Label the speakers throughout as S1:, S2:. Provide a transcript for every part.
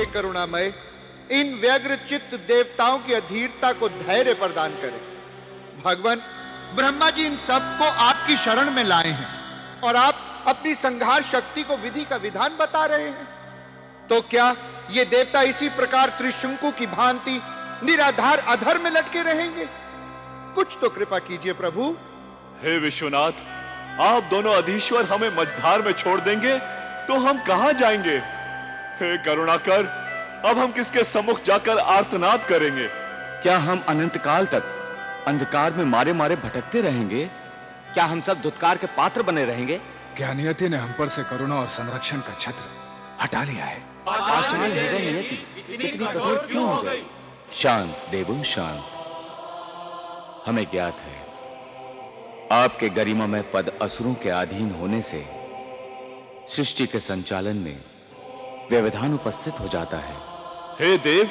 S1: हे करुणामय, इन व्यग्र चित्त देवताओं की अधीरता को धैर्य प्रदान करें। भगवान, ब्रह्मा जी इन सबको आपकी शरण में लाए हैं और आप अपनी संहार शक्ति को विधि का विधान बता रहे हैं। तो क्या ये देवता इसी प्रकार त्रिशंकु की भांति निराधार अधर में लटके रहेंगे? कुछ तो कृपा कीजिए प्रभु।
S2: हे विश्वनाथ, आप दोनों अधीश्वर हमें मझधार में छोड़ देंगे तो हम कहां जाएंगे? हे करुणाकर, अब हम किसके सम्मुख जाकर आर्तनाद करेंगे?
S3: क्या हम अनंत काल तक अंधकार में मारे मारे भटकते रहेंगे? क्या हम सब दुत्कार के पात्र बने रहेंगे?
S4: क्या नियति ने हम पर से करुणा और संरक्षण का छत्र हटा लिया है?
S3: आश्चर्य है नियति, इतनी कठोर क्यों हो गई? शांत देवो शांत। हमें ज्ञात है आपके गरिमामय पद असुरों के अधीन होने से सृष्टि के संचालन में व्यवधान उपस्थित हो जाता है।
S2: हे देव,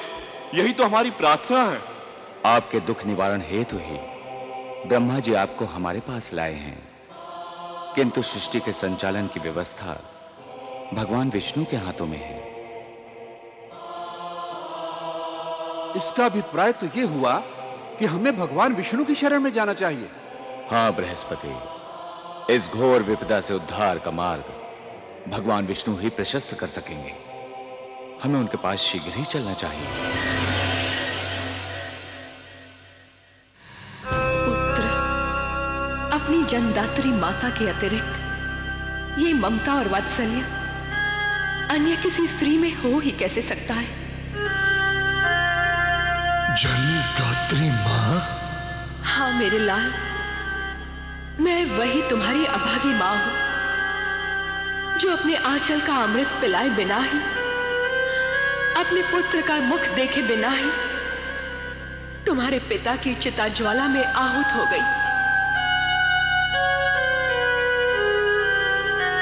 S2: यही तो हमारी प्रार्थना है।
S3: आपके दुख निवारण हेतु ही ब्रह्मा जी आपको हमारे पास लाए हैं, किंतु सृष्टि के संचालन की व्यवस्था भगवान विष्णु के हाथों में है।
S5: इसका अभिप्राय तो यह हुआ कि हमें भगवान विष्णु की शरण में जाना चाहिए।
S3: हाँ बृहस्पति, इस घोर विपदा से उद्धार का मार्ग भगवान विष्णु ही प्रशस्त कर सकेंगे। हमें उनके पास शीघ्र ही चलना चाहिए।
S6: पुत्र, अपनी जन्मदात्री माता के अतिरिक्त ये ममता और वात्सल्य अन्य किसी स्त्री में हो ही कैसे सकता है?
S7: जन्मदात्री मां?
S6: हाँ मेरे लाल, मैं वही तुम्हारी अभागी मां हूं, जो अपने आंचल का अमृत पिलाए बिना ही, अपने पुत्र का मुख देखे बिना ही तुम्हारे पिता की चिता ज्वाला में आहूत हो गई।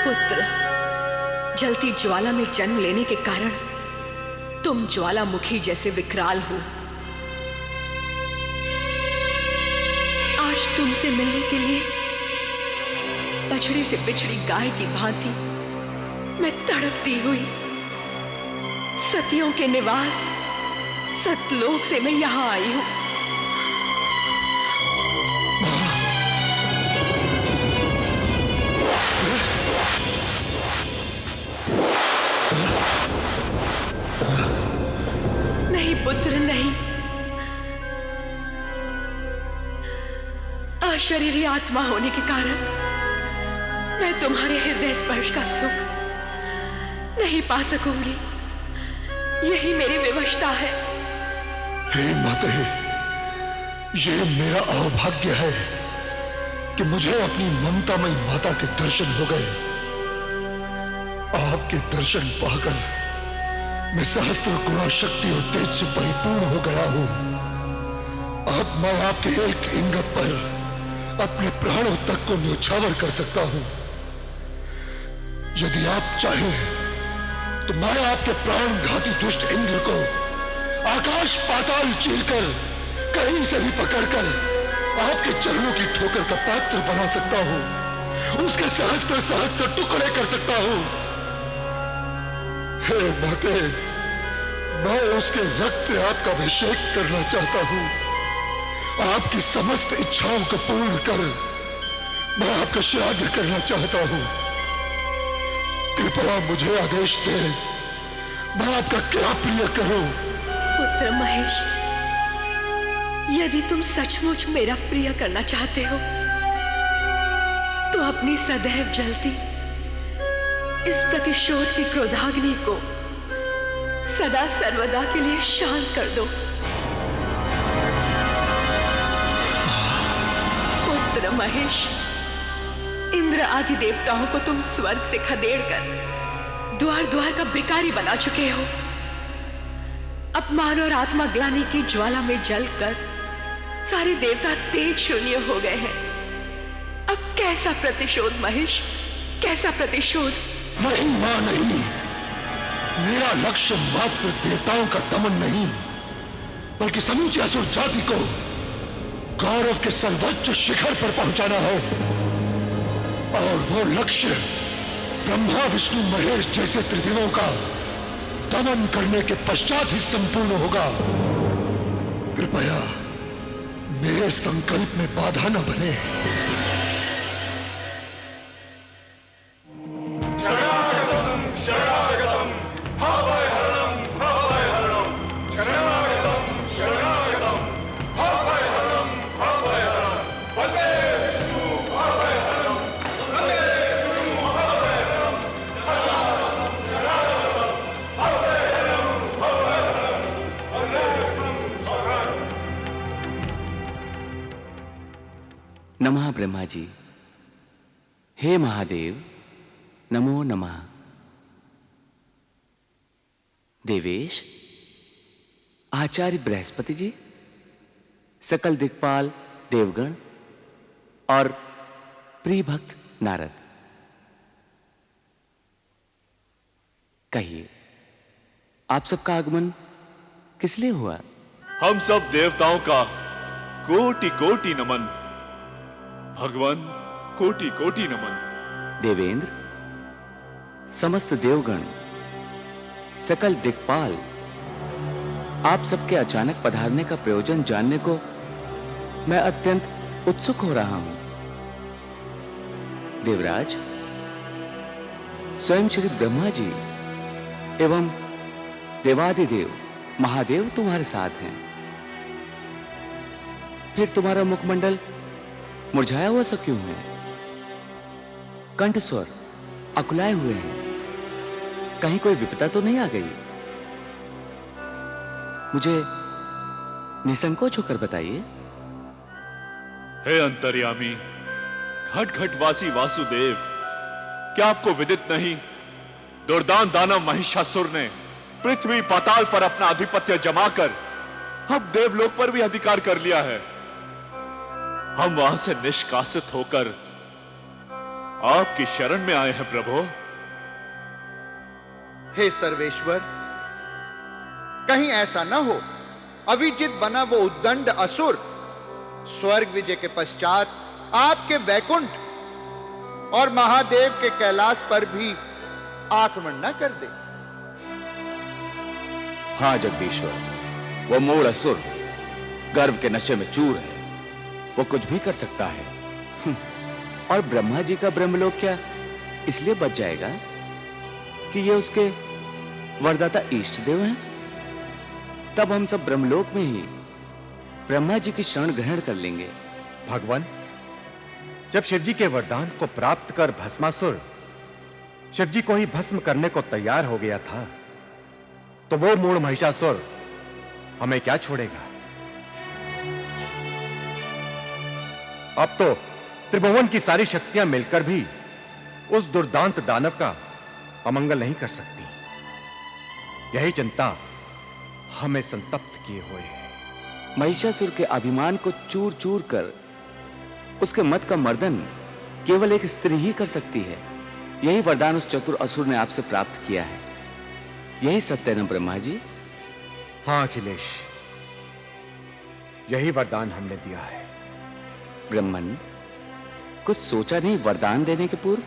S6: पुत्र, जलती ज्वाला में जन्म लेने के कारण तुम ज्वालामुखी जैसे विकराल हो। आज तुमसे मिलने के लिए बछड़ी से बिछड़ी गाय की भांति मैं तड़पती हुई सतियों के निवास सतलोक से मैं यहां आई हूं। नहीं पुत्र, नहीं। अशरीरी आत्मा होने के कारण मैं तुम्हारे हृदय स्पर्श का सुख नहीं पा सकूंगी। यही मेरी विवशता है।
S7: हे माते, ये मेरा अभाग्य है कि मुझे अपनी ममतामयी माता के दर्शन हो गए। आपके दर्शन पाकर मैं सहस्त्र गुणा शक्ति और तेज से परिपूर्ण हो गया हूं। अब मैं आपके एक इंगत पर अपने प्राणों तक को न्योछावर कर सकता हूं। यदि आप चाहें तो मैं आपके प्राण घाती दुष्ट इंद्र को आकाश पाताल चीरकर कहीं से भी पकड़कर आपके चरणों की ठोकर का पात्र बना सकता हूं। उसके सहस्त्र सहस्त्र टुकड़े कर सकता हूं। हे माते, मैं उसके रक्त से आपका अभिषेक करना चाहता हूं। आपकी समस्त इच्छाओं को पूर्ण कर मैं आपका श्राद्ध करना चाहता हूं। कृपया मुझे आदेश दे, मैं आपका क्या प्रिय करूं?
S6: पुत्र महेश, यदि तुम सचमुच मेरा प्रिय करना चाहते हो तो अपनी सदैव जलती इस प्रतिशोध की क्रोधाग्नि को सदा सर्वदा के लिए शांत कर दो। पुत्र महेश, इंद्र आदि देवताओं को तुम स्वर्ग से खदेड़कर द्वार द्वार का भिखारी बना चुके हो। अपमान और आत्मग्लानि की ज्वाला में जलकर सारे देवता तेज शून्य हो गए हैं। अब कैसा प्रतिशोध महेश, कैसा प्रतिशोध?
S7: नहीं मां, नहीं। मेरा लक्ष्य मात्र देवताओं का दमन नहीं, बल्कि समूची असुर जाति को गौरव के सर्वोच्च शिखर पर पहुंचाना है। और वो लक्ष्य ब्रह्मा विष्णु महेश जैसे त्रिदेवों का दमन करने के पश्चात ही संपूर्ण होगा। कृपया मेरे संकल्प में बाधा न बने।
S3: नमः ब्रह्मा जी। हे महादेव, नमो नमः। देवेश, आचार्य बृहस्पति जी, सकल दिक्पाल देवगण और प्रिय भक्त नारद, कहिए आप सबका आगमन किस लिए हुआ?
S2: हम सब देवताओं का कोटि कोटि नमन। भगवान, कोटि कोटि नमन।
S3: देवेंद्र, समस्त देवगण, सकल दिक्पाल, आप सबके अचानक पधारने का प्रयोजन जानने को मैं अत्यंत उत्सुक हो रहा हूं। देवराज, स्वयं श्री ब्रह्मा जी एवं देवादिदेव महादेव तुम्हारे साथ हैं, फिर तुम्हारा मुखमंडल मुरझाया हुआ सा क्यों है? कंठ स्वर अकुलाए हुए हैं। कहीं कोई विपदा तो नहीं आ गई? मुझे निसंकोच होकर बताइए।
S2: हे अंतर्यामी, घट घटवासी वासुदेव, क्या आपको विदित नहीं, दुर्दान दानव महिषासुर ने पृथ्वी पाताल पर अपना आधिपत्य जमाकर अब देवलोक पर भी अधिकार कर लिया है। हम वहां से निष्कासित होकर आपकी शरण में आए हैं प्रभु।
S1: हे सर्वेश्वर, कहीं ऐसा न हो अविजित बना वो उद्दंड असुर स्वर्ग विजय के पश्चात आपके वैकुंठ और महादेव के कैलाश पर भी आक्रमण न कर दे।
S3: हां जगदीश्वर, वो मूढ़ असुर गर्व के नशे में चूर है, वो कुछ भी कर सकता है। और ब्रह्मा जी का ब्रह्मलोक क्या इसलिए बच जाएगा कि ये उसके वरदाता इष्ट देव हैं? तब हम सब ब्रह्मलोक में ही ब्रह्मा जी की शरण ग्रहण कर लेंगे।
S8: भगवान, जब शिवजी के वरदान को प्राप्त कर भस्मासुर शिवजी को ही भस्म करने को तैयार हो गया था, तो वो मूढ़ महिषासुर हमें क्या छोड़ेगा? अब तो त्रिभुवन की सारी शक्तियां मिलकर भी उस दुर्दांत दानव का अमंगल नहीं कर सकती। यही चिंता हमें संतप्त किए हुए है।
S3: महिषासुर के अभिमान को चूर चूर कर उसके मत का मर्दन केवल एक स्त्री ही कर सकती है। यही वरदान उस चतुर असुर ने आपसे प्राप्त किया है। यही सत्य है ना ब्रह्मा जी?
S8: हां अखिलेश, यही वरदान हमने दिया है।
S3: ब्रह्मन, कुछ सोचा नहीं वरदान देने के पूर्व?